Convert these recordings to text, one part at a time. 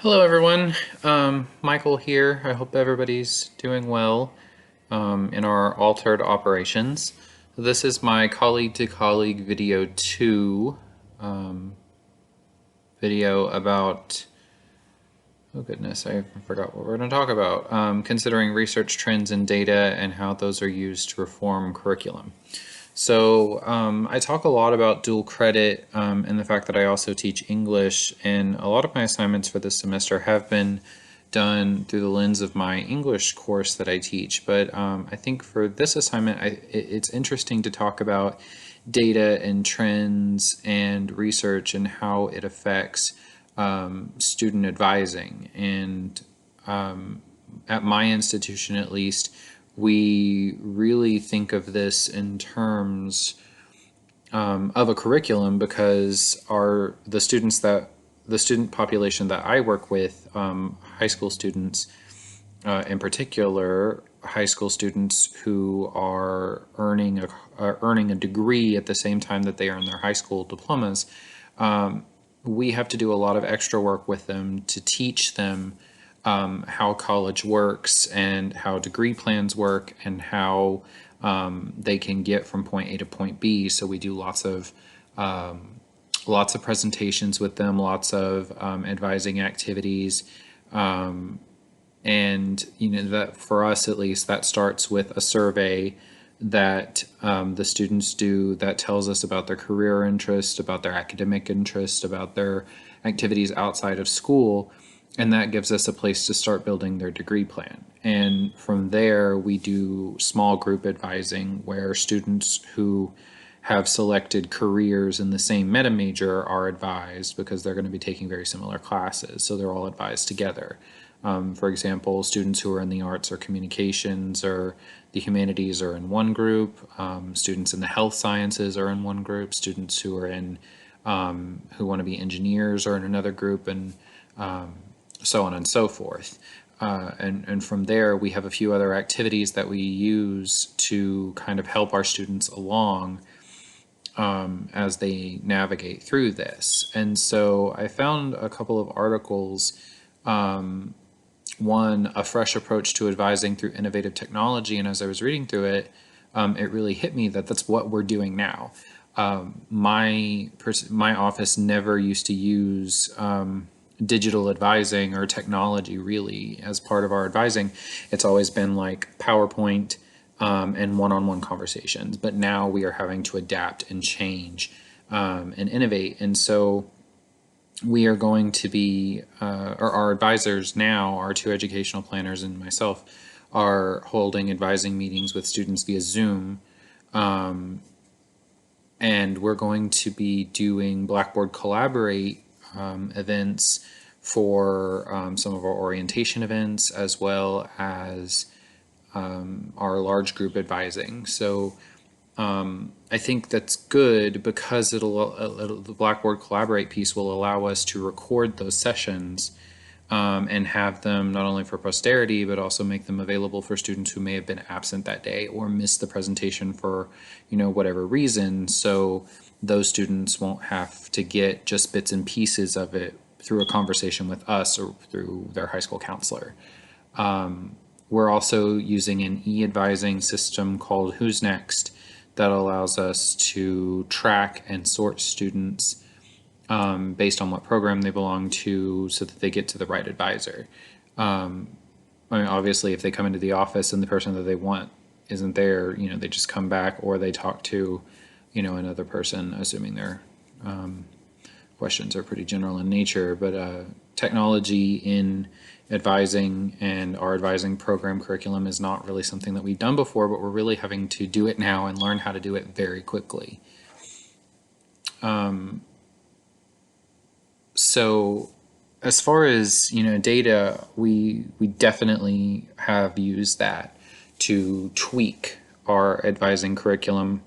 Hello, everyone. Michael here. I hope everybody's doing well in our altered operations. This is my colleague to colleague video 2 video about, oh goodness, I forgot what we're going to talk about. Considering research trends and data and how those are used to reform curriculum. So I talk a lot about dual credit and the fact that I also teach English, and a lot of my assignments for this semester have been done through the lens of my English course that I teach. But I think for this assignment, it's interesting to talk about data and trends and research and how it affects student advising. And at my institution, at least, we really think of this in terms of a curriculum because the student population that I work with, high school students in particular, high school students who are earning a degree at the same time that they earn their high school diplomas, we have to do a lot of extra work with them to teach them how college works and how degree plans work and how they can get from point A to point B. So we do lots of presentations with them, lots of advising activities, and that for us at least that starts with a survey that the students do that tells us about their career interest, about their academic interest, about their activities outside of school, and that gives us a place to start building their degree plan. And from there, we do small group advising where students who have selected careers in the same meta major are advised because they're going to be taking very similar classes. So they're all advised together. For example, students who are in the arts or communications or the humanities are in one group. Students in the health sciences are in one group. Students who are in who want to be engineers are in another group, and so on and so forth. And from there, we have a few other activities that we use to kind of help our students along as they navigate through this. And so I found a couple of articles. One, a fresh approach to advising through innovative technology. And as I was reading through it, it really hit me that that's what we're doing now. My office never used to use digital advising or technology really as part of our advising. It's always been like PowerPoint and one-on-one conversations, but now we are having to adapt and change and innovate. And so we are going to be, or our advisors now, our two educational planners and myself, are holding advising meetings with students via Zoom. And we're going to be doing Blackboard Collaborate events for some of our orientation events, as well as our large group advising. So I think that's good because the Blackboard Collaborate piece will allow us to record those sessions and have them not only for posterity, but also make them available for students who may have been absent that day or missed the presentation for, whatever reason. So those students won't have to get just bits and pieces of it through a conversation with us or through their high school counselor. We're also using an e-advising system called Who's Next that allows us to track and sort students based on what program they belong to so that they get to the right advisor. Obviously, if they come into the office and the person that they want isn't there, they just come back or they talk to, another person, assuming their questions are pretty general in nature. But technology in advising and our advising program curriculum is not really something that we've done before, but we're really having to do it now and learn how to do it very quickly. So as far as data, we definitely have used that to tweak our advising curriculum,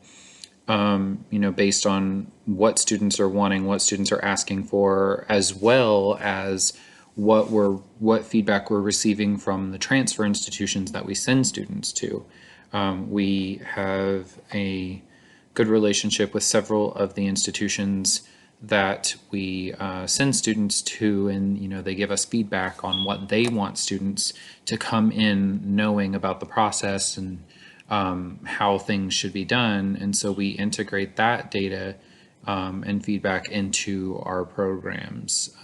based on what students are wanting, what students are asking for, as well as what feedback we're receiving from the transfer institutions that we send students to. We have a good relationship with several of the institutions that we send students to, and they give us feedback on what they want students to come in knowing about the process and how things should be done. And so we integrate that data and feedback into our programs.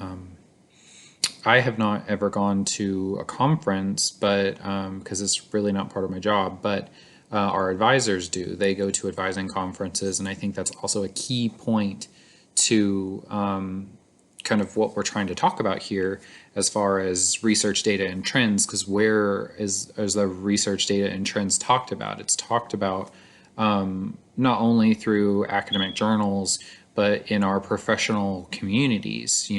I have not ever gone to a conference, but because it's really not part of my job, but our advisors do. They go to advising conferences, and I think that's also a key point to kind of what we're trying to talk about here as far as research data and trends, because where is the research data and trends talked about? It's talked about not only through academic journals, but in our professional communities,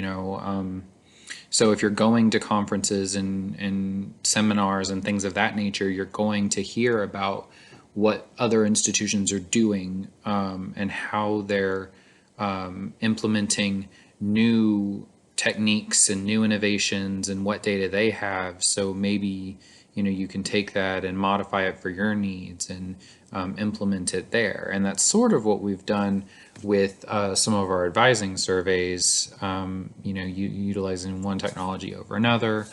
so if you're going to conferences and seminars and things of that nature, you're going to hear about what other institutions are doing and how they're implementing new techniques and new innovations and what data they have. So maybe you can take that and modify it for your needs and implement it there. And that's sort of what we've done with some of our advising surveys, utilizing one technology over another,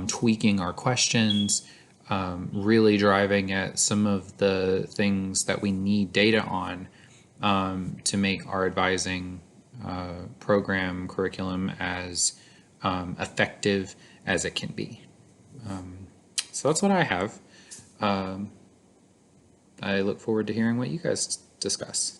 tweaking our questions, really driving at some of the things that we need data on to make our advising program curriculum as effective as it can be. So that's what I have. I look forward to hearing what you guys discuss.